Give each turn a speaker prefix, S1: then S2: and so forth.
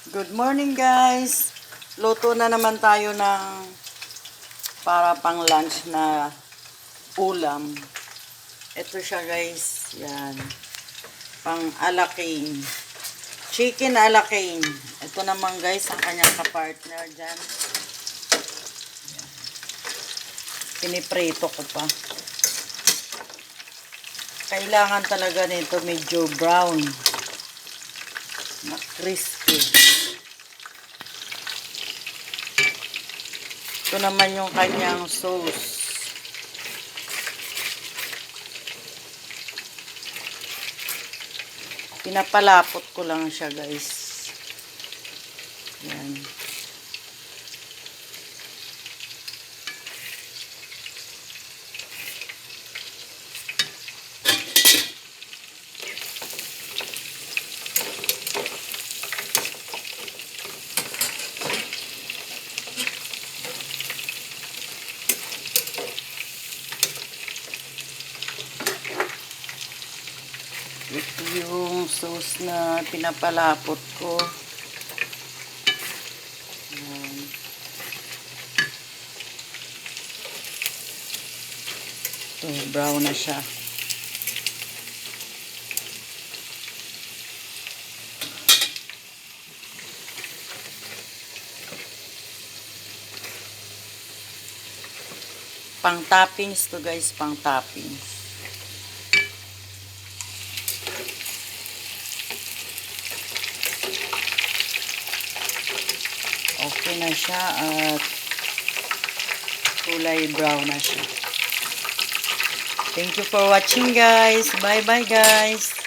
S1: Good morning guys. Luto na naman tayo ng para pang lunch na ulam. Ito siya guys. Yan. Pang alakain. Chicken alakain. Ito naman guys ang kanyang kapartner dyan. Piniprito ko pa. Kailangan talaga nito medyo brown. Na crispy. Ito naman yung kanyang sauce. Pinapalapot ko lang siya guys. Yan. Ito yung sauce na pinapalapot ko. Ayan. Ito, brown na siya. Pang toppings to guys, pang toppings. Okay na siya at kulay brown na siya. Thank you for watching guys. Bye bye guys.